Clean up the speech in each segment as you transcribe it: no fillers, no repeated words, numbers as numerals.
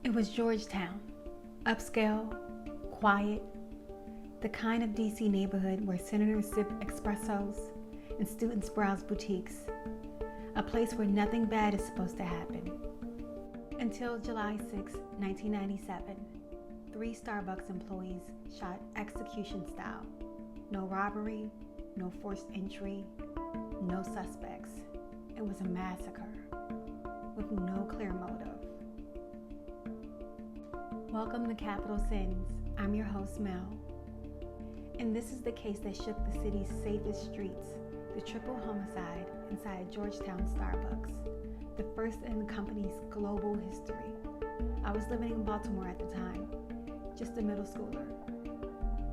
It was Georgetown, upscale, quiet, the kind of DC neighborhood where senators sip espressos and students browse boutiques, a place where nothing bad is supposed to happen. Until July 6, 1997, 3 Starbucks employees shot execution style. No robbery, no forced entry, no suspects. It was a massacre with no clear motive. Welcome to Capital Sins. I'm your host, Mel. And this is the case that shook the city's safest streets, the triple homicide inside a Georgetown Starbucks, the first in the company's global history. I was living in Baltimore at the time, just a middle schooler,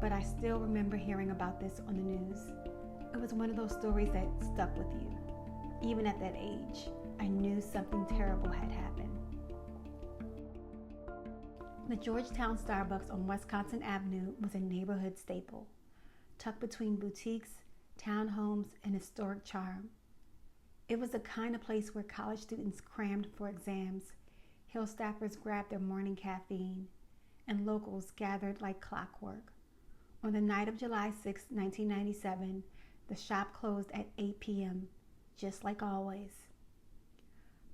but I still remember hearing about this on the news. It was one of those stories that stuck with you. Even at that age, I knew something terrible had happened. The Georgetown Starbucks on Wisconsin Avenue was a neighborhood staple, tucked between boutiques, townhomes, and historic charm. It was the kind of place where college students crammed for exams, Hill staffers grabbed their morning caffeine, and locals gathered like clockwork. On the night of July 6, 1997, the shop closed at 8 p.m., just like always.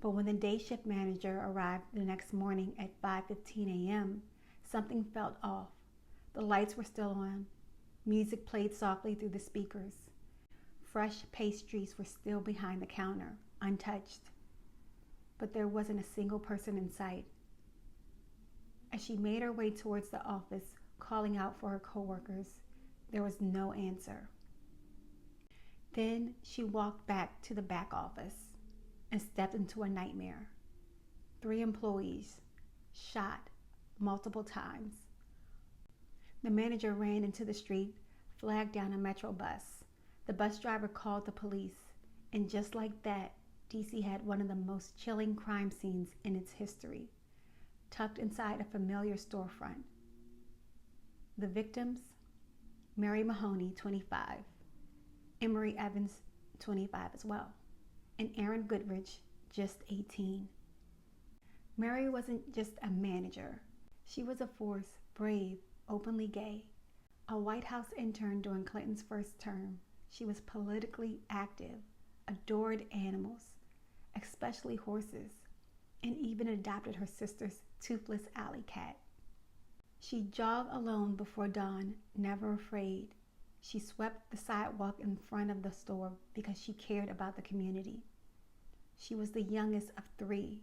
But when the day shift manager arrived the next morning at 5:15 a.m., something felt off. The lights were still on. Music played softly through the speakers. Fresh pastries were still behind the counter, untouched. But there wasn't a single person in sight. As she made her way towards the office, calling out for her coworkers, there was no answer. Then she walked back to the back office and stepped into a nightmare. 3 employees shot multiple times. The manager ran into the street, flagged down a metro bus. The bus driver called the police, and just like that, DC had one of the most chilling crime scenes in its history, tucked inside a familiar storefront. The victims: Mary Mahoney, 25, Emory Evans, 25 as well, and Aaron Goodrich, just 18. Mary wasn't just a manager. She was a force, brave, openly gay. A White House intern during Clinton's first term, she was politically active, adored animals, especially horses, and even adopted her sister's toothless alley cat. She jogged alone before dawn, never afraid. She swept the sidewalk in front of the store because she cared about the community. She was the youngest of 3.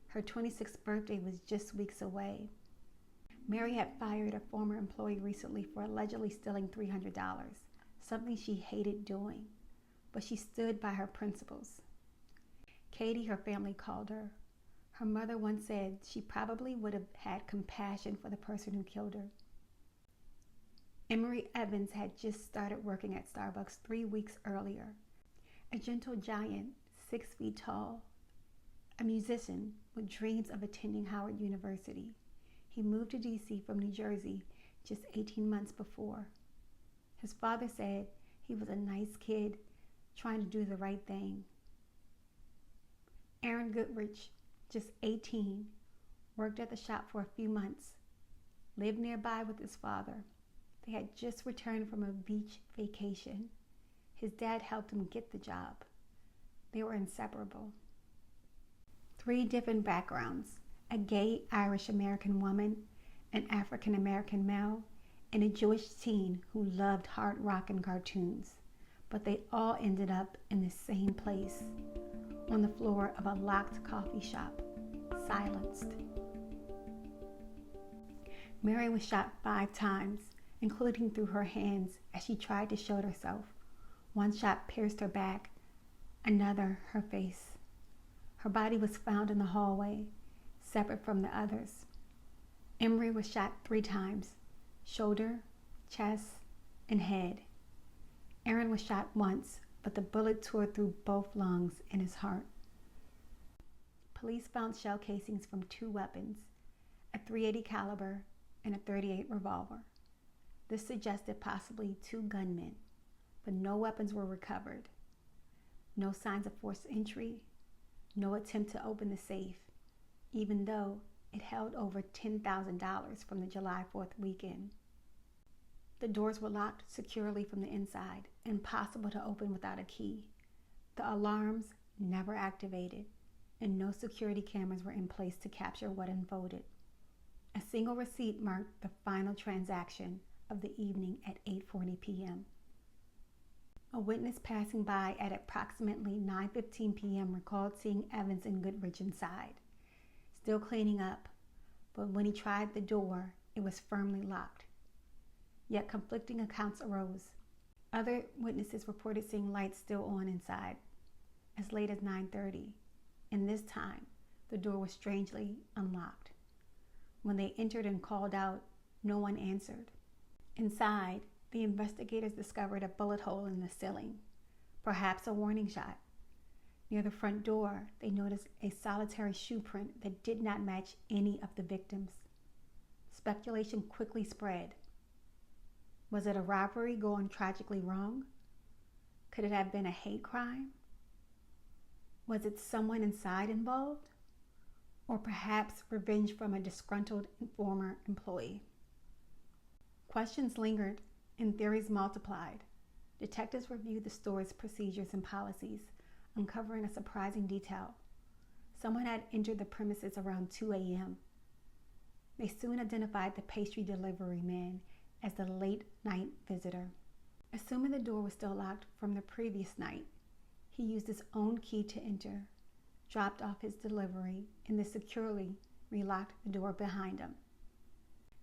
Her 26th birthday was just weeks away. Mary had fired a former employee recently for allegedly stealing $300, something she hated doing, but she stood by her principles. Katie, her family called her. Her mother once said she probably would have had compassion for the person who killed her. Emory Evans had just started working at Starbucks 3 weeks earlier. A gentle giant, 6 feet tall, a musician with dreams of attending Howard University. He moved to DC from New Jersey just 18 months before. His father said he was a nice kid trying to do the right thing. Aaron Goodrich, just 18, worked at the shop for a few months, lived nearby with his father. They had just returned from a beach vacation. His dad helped him get the job. They were inseparable. 3 different backgrounds: a gay Irish-American woman, an African-American male, and a Jewish teen who loved hard rock and cartoons. But they all ended up in the same place, on the floor of a locked coffee shop, silenced. Mary was shot 5 times, including through her hands as she tried to shield herself. One shot pierced her back, another her face. Her body was found in the hallway, separate from the others. Emory was shot 3 times, shoulder, chest, and head. Aaron was shot once, but the bullet tore through both lungs and his heart. Police found shell casings from 2 weapons, a .380 caliber and a .38 revolver. This suggested possibly 2 gunmen, but no weapons were recovered. No signs of forced entry, no attempt to open the safe, even though It held over $10,000 from the July 4th weekend. The doors were locked securely from the inside, impossible to open without a key. The alarms never activated, and no security cameras were in place to capture what unfolded. A single receipt marked the final transaction of the evening at 8:40 p.m. A witness passing by at approximately 9:15 p.m. recalled seeing Evans and Goodrich inside, still cleaning up, but when he tried the door, it was firmly locked. Yet conflicting accounts arose. Other witnesses reported seeing lights still on inside as late as 9:30, and this time the door was strangely unlocked. When they entered and called out, no one answered. Inside, the investigators discovered a bullet hole in the ceiling, perhaps a warning shot. Near the front door, they noticed a solitary shoe print that did not match any of the victims. Speculation quickly spread. Was it a robbery gone tragically wrong? Could it have been a hate crime? Was it someone inside involved? Or perhaps revenge from a disgruntled former employee? Questions lingered and theories multiplied. Detectives reviewed the store's procedures and policies, uncovering a surprising detail. Someone had entered the premises around 2 a.m. They soon identified the pastry delivery man as the late-night visitor. Assuming the door was still locked from the previous night, he used his own key to enter, dropped off his delivery, and then securely relocked the door behind him.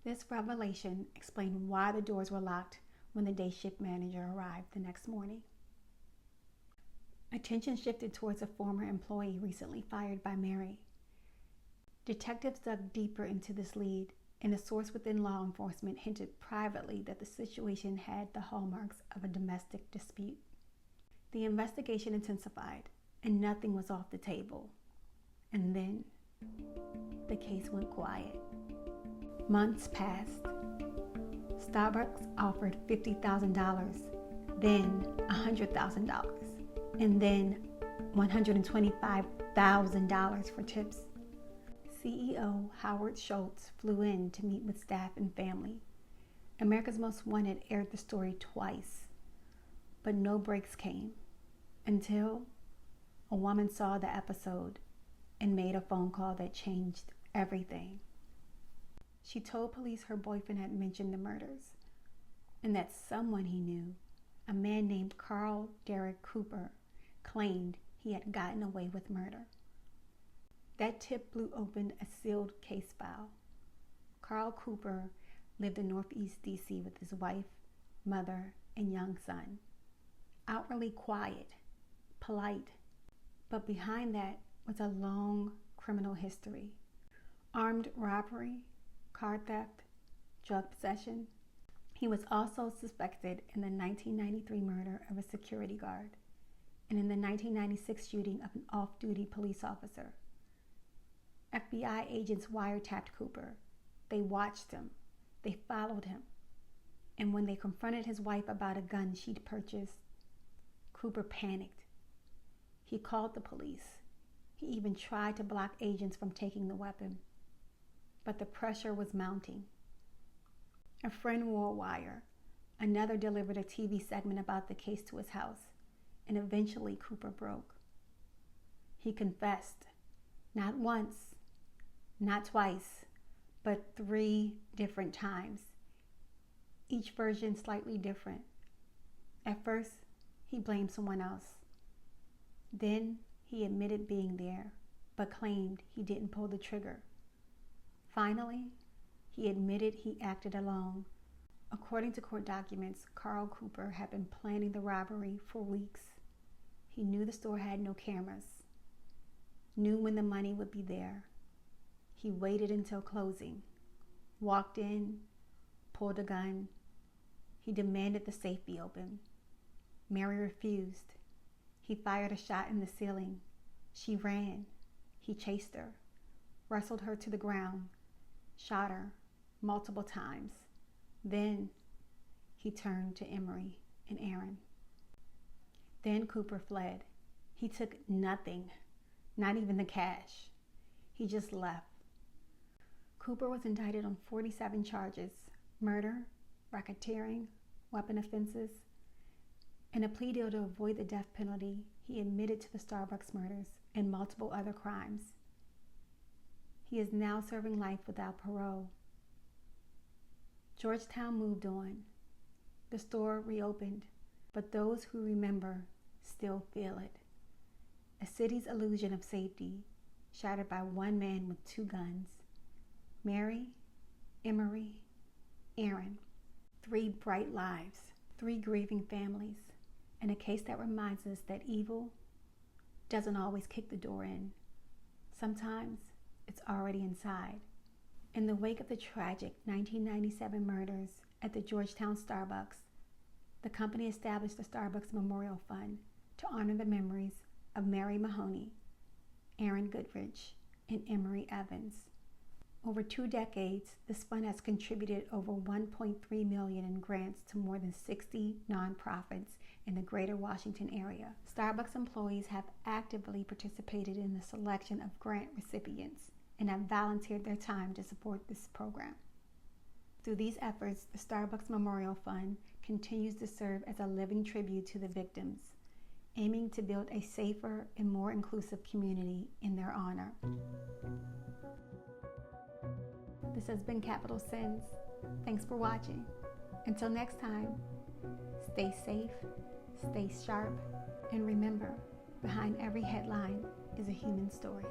This revelation explained why the doors were locked when the day shift manager arrived the next morning. Attention shifted towards a former employee recently fired by Mary. Detectives dug deeper into this lead, and a source within law enforcement hinted privately that the situation had the hallmarks of a domestic dispute. The investigation intensified, and nothing was off the table. And then, the case went quiet. Months passed. Starbucks offered $50,000, then $100,000, and then $125,000 for tips. CEO Howard Schultz flew in to meet with staff and family. America's Most Wanted aired the story twice, but no breaks came until a woman saw the episode and made a phone call that changed everything. She told police her boyfriend had mentioned the murders and that someone he knew, a man named Carl Derek Cooper, claimed he had gotten away with murder. That tip blew open a sealed case file. Carl Cooper lived in Northeast D.C. with his wife, mother, and young son. Outwardly quiet, polite, but behind that was a long criminal history. Armed robbery, car theft, drug possession. He was also suspected in the 1993 murder of a security guard and in the 1996 shooting of an off-duty police officer. FBI agents wiretapped Cooper. They watched him. They followed him. And when they confronted his wife about a gun she'd purchased, Cooper panicked. He called the police. He even tried to block agents from taking the weapon. But the pressure was mounting. A friend wore a wire. Another delivered a TV segment about the case to his house. And eventually Cooper broke. He confessed. Not once, not twice, but 3 different times. Each version slightly different. At first, he blamed someone else. Then he admitted being there, but claimed he didn't pull the trigger. Finally, he admitted he acted alone. According to court documents, Carl Cooper had been planning the robbery for weeks. He knew the store had no cameras, knew when the money would be there. He waited until closing, walked in, pulled a gun. He demanded the safe be opened. Mary refused. He fired a shot in the ceiling. She ran. He chased her, wrestled her to the ground, shot her multiple times. Then he turned to Emery and Aaron. Then Cooper fled. He took nothing, not even the cash. He just left. Cooper was indicted on 47 charges: murder, racketeering, weapon offenses. In a plea deal to avoid the death penalty, he admitted to the Starbucks murders and multiple other crimes. He is now serving life without parole. Georgetown moved on. The store reopened, but those who remember still feel it. A city's illusion of safety shattered by one man with 2 guns. Mary, Emery, Aaron. 3 bright lives, 3 grieving families, and a case that reminds us that evil doesn't always kick the door in. Sometimes it's already inside. In the wake of the tragic 1997 murders at the Georgetown Starbucks, the company established the Starbucks Memorial Fund to honor the memories of Mary Mahoney, Aaron Goodrich, and Emery Evans. Over 2 decades, this fund has contributed over $1.3 million in grants to more than 60 nonprofits in the greater Washington area. Starbucks employees have actively participated in the selection of grant recipients and have volunteered their time to support this program. Through these efforts, the Starbucks Memorial Fund continues to serve as a living tribute to the victims, aiming to build a safer and more inclusive community in their honor. This has been Capital Sins. Thanks for watching. Until next time, stay safe, stay sharp, and remember, behind every headline is a human story.